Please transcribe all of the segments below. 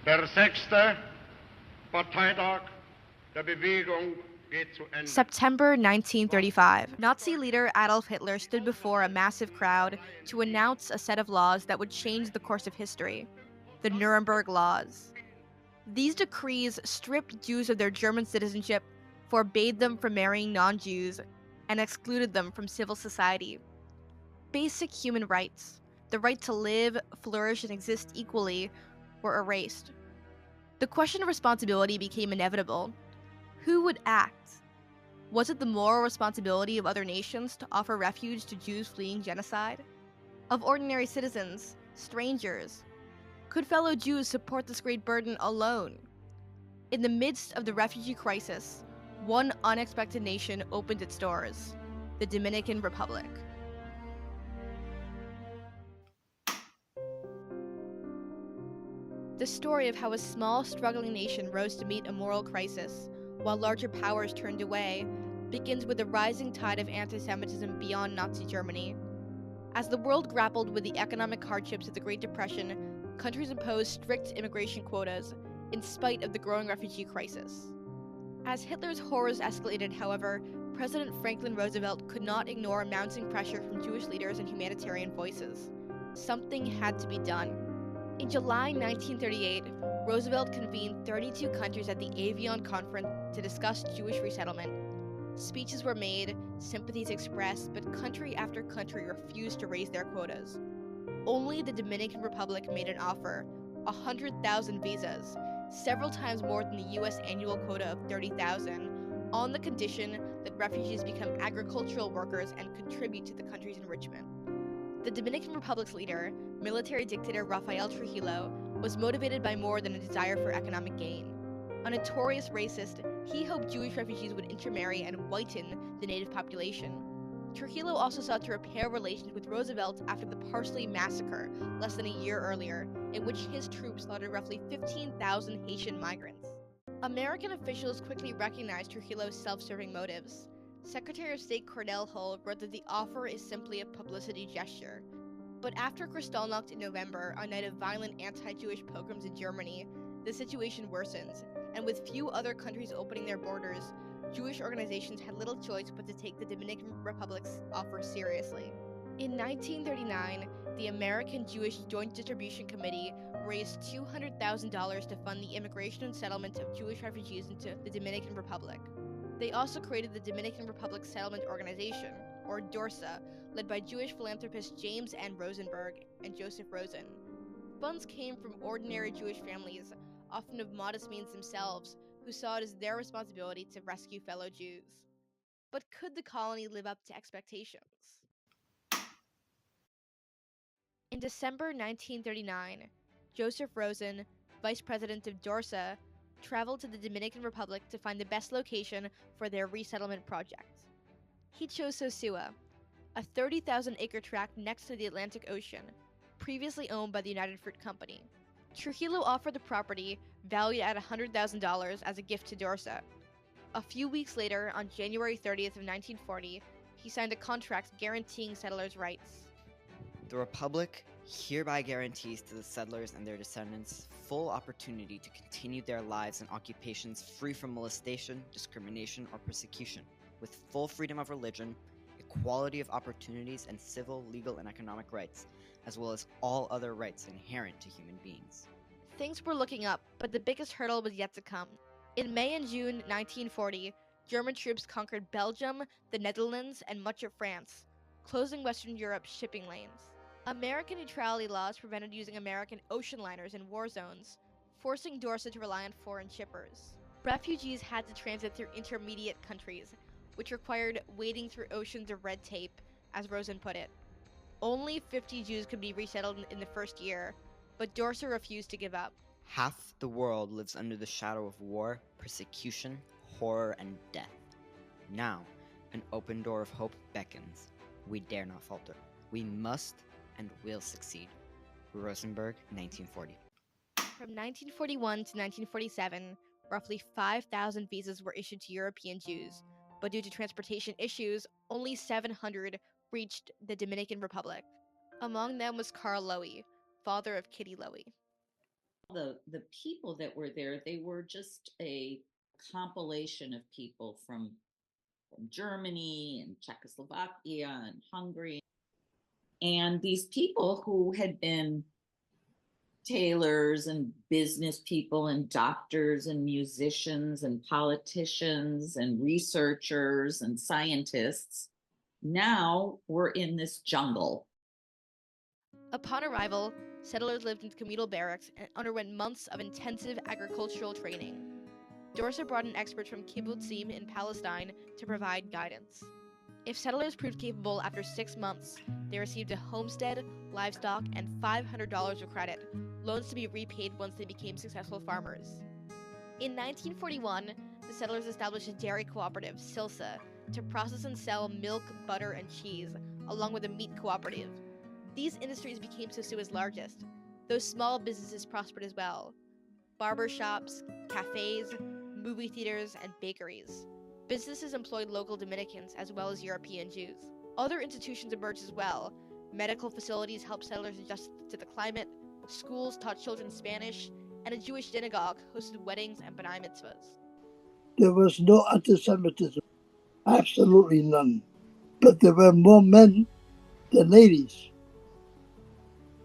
Der 6. Parteitag der Bewegung geht zu Ende. September 1935. Nazi leader Adolf Hitler stood before a massive crowd to announce a set of laws that would change the course of history, the Nuremberg Laws. These decrees stripped Jews of their German citizenship, forbade them from marrying non-Jews, and excluded them from civil society. Basic human rights, the right to live, flourish, and exist equally, were erased. The question of responsibility became inevitable. Who would act? Was it the moral responsibility of other nations to offer refuge to Jews fleeing genocide? Of ordinary citizens, strangers? Could fellow Jews support this great burden alone? In the midst of the refugee crisis, one unexpected nation opened its doors: the Dominican Republic. The story of how a small, struggling nation rose to meet a moral crisis, while larger powers turned away, begins with the rising tide of anti-Semitism beyond Nazi Germany. As the world grappled with the economic hardships of the Great Depression, countries imposed strict immigration quotas, in spite of the growing refugee crisis. As Hitler's horrors escalated, however, President Franklin Roosevelt could not ignore mounting pressure from Jewish leaders and humanitarian voices. Something had to be done. In July 1938, Roosevelt convened 32 countries at the Avion Conference to discuss Jewish resettlement. Speeches were made, sympathies expressed, but country after country refused to raise their quotas. Only the Dominican Republic made an offer: 100,000 visas, several times more than the US annual quota of 30,000, on the condition that refugees become agricultural workers and contribute to the country's enrichment. The Dominican Republic's leader, military dictator Rafael Trujillo, was motivated by more than a desire for economic gain. A notorious racist, he hoped Jewish refugees would intermarry and whiten the native population. Trujillo also sought to repair relations with Roosevelt after the Parsley Massacre less than a year earlier, in which his troops slaughtered roughly 15,000 Haitian migrants. American officials quickly recognized Trujillo's self-serving motives. Secretary of State Cordell Hull wrote that the offer is simply a publicity gesture. But after Kristallnacht in November, a night of violent anti-Jewish pogroms in Germany, the situation worsens, and with few other countries opening their borders, Jewish organizations had little choice but to take the Dominican Republic's offer seriously. In 1939, the American Jewish Joint Distribution Committee raised $200,000 to fund the immigration and settlement of Jewish refugees into the Dominican Republic. They also created the Dominican Republic Settlement Organization, or DORSA, led by Jewish philanthropists James N. Rosenberg and Joseph Rosen. Funds came from ordinary Jewish families, often of modest means themselves, who saw it as their responsibility to rescue fellow Jews. But could the colony live up to expectations? In December 1939, Joseph Rosen, vice president of DORSA, traveled to the Dominican Republic to find the best location for their resettlement project. He chose Sosúa, a 30,000-acre tract next to the Atlantic Ocean, previously owned by the United Fruit Company. Trujillo offered the property, valued at $100,000, as a gift to DORSA. A few weeks later, on January 30th of 1940, he signed a contract guaranteeing settlers' rights. The Republic hereby guarantees to the settlers and their descendants full opportunity to continue their lives and occupations free from molestation, discrimination, or persecution, with full freedom of religion, equality of opportunities, and civil, legal, and economic rights, as well as all other rights inherent to human beings. Things were looking up, but the biggest hurdle was yet to come. In May and June 1940, German troops conquered Belgium, the Netherlands, and much of France, closing Western Europe's shipping lanes. American neutrality laws prevented using American ocean liners in war zones, forcing DORSA to rely on foreign shippers. Refugees had to transit through intermediate countries, which required wading through oceans of red tape, as Rosen put it. Only 50 Jews could be resettled in the first year, but DORSA refused to give up. Half the world lives under the shadow of war, persecution, horror, and death. Now, an open door of hope beckons. We dare not falter. We must and will succeed. Rosenberg, 1940. From 1941 to 1947, roughly 5,000 visas were issued to European Jews, but due to transportation issues, only 700 reached the Dominican Republic. Among them was Carl Lowy, father of Kitty Lowy. The people that were there, they were just a compilation of people from Germany and Czechoslovakia and Hungary. And these people who had been tailors and business people and doctors and musicians and politicians and researchers and scientists now were in this jungle. Upon arrival, settlers lived in communal barracks and underwent months of intensive agricultural training. Dorsa brought in experts from kibbutzim in Palestine to provide guidance. If settlers proved capable after 6 months, they received a homestead, livestock, and $500 of credit, loans to be repaid once they became successful farmers. In 1941, the settlers established a dairy cooperative, Silsa, to process and sell milk, butter, and cheese, along with a meat cooperative. These industries became Sosua's largest, though small businesses prospered as well. Barber shops, cafes, movie theaters, and bakeries. Businesses employed local Dominicans as well as European Jews. Other institutions emerged as well. Medical facilities helped settlers adjust to the climate, schools taught children Spanish, and a Jewish synagogue hosted weddings and b'nai mitzvahs. There was no anti-Semitism, absolutely none. But there were more men than ladies.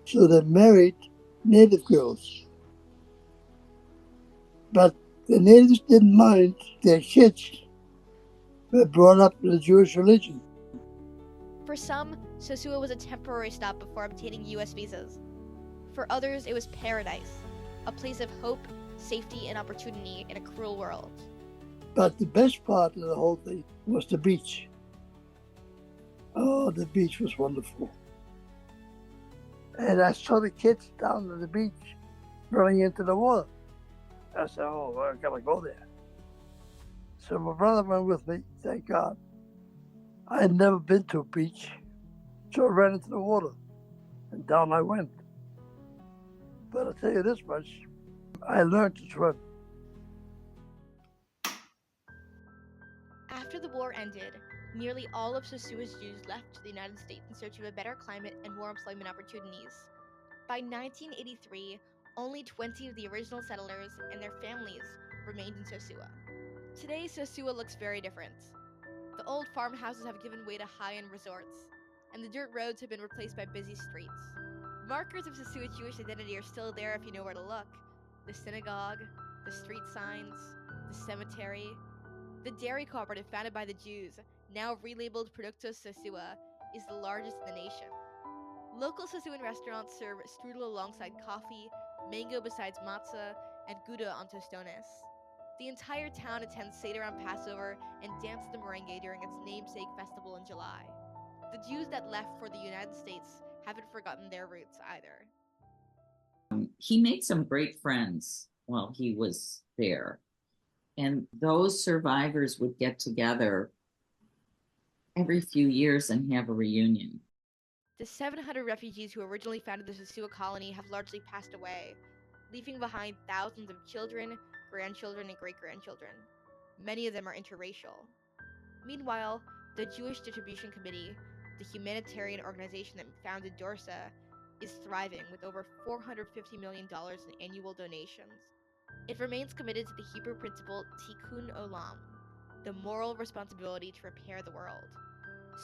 So they married native girls. But the natives didn't mind their kids were brought up in the Jewish religion. For some, Sosúa was a temporary stop before obtaining U.S. visas. For others, it was paradise, a place of hope, safety, and opportunity in a cruel world. But the best part of the whole thing was the beach. Oh, the beach was wonderful. And I saw the kids down at the beach running into the water. I said, oh, well, I gotta go there. So my brother went with me, thank God. I had never been to a beach, so I ran into the water, and down I went. But I'll tell you this much, I learned to swim. After the war ended, nearly all of Sosua's Jews left to the United States in search of a better climate and more employment opportunities. By 1983, only 20 of the original settlers and their families remained in Sosúa. Today, Sosúa looks very different. The old farmhouses have given way to high-end resorts, and the dirt roads have been replaced by busy streets. Markers of Sosúa's Jewish identity are still there if you know where to look. The synagogue, the street signs, the cemetery. The dairy cooperative founded by the Jews, now relabeled Productos Sosúa, is the largest in the nation. Local Sosúan restaurants serve strudel alongside coffee, mango besides matzah, and gouda on tostones. The entire town attends Seder on Passover and dances the merengue during its namesake festival in July. The Jews that left for the United States haven't forgotten their roots either. He made some great friends while he was there. And those survivors would get together every few years and have a reunion. The 700 refugees who originally founded the Sosúa colony have largely passed away, leaving behind thousands of children, grandchildren, and great-grandchildren. Many of them are interracial. Meanwhile, the Jewish Distribution Committee, the humanitarian organization that founded Dorsa, is thriving with over $450 million in annual donations. It remains committed to the Hebrew principle Tikkun Olam, the moral responsibility to repair the world.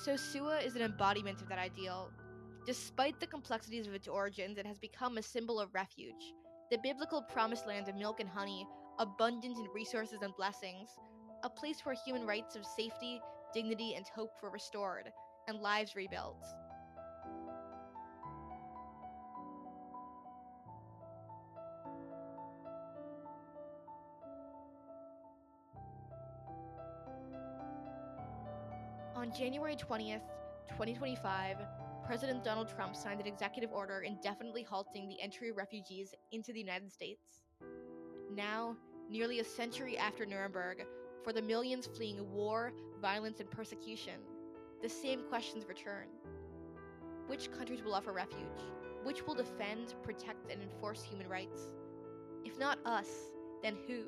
Sosúa is an embodiment of that ideal. Despite the complexities of its origins, it has become a symbol of refuge, the biblical promised land of milk and honey, abundant in resources and blessings, a place where human rights of safety, dignity, and hope were restored, and lives rebuilt. On January 20th, 2025, President Donald Trump signed an executive order indefinitely halting the entry of refugees into the United States. Now, nearly a century after Nuremberg, for the millions fleeing war, violence, and persecution, the same questions return. Which countries will offer refuge? Which will defend, protect, and enforce human rights? If not us, then who?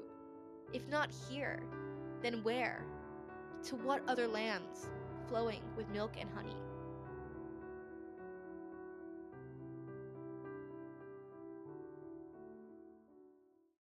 If not here, then where? To what other lands, flowing with milk and honey?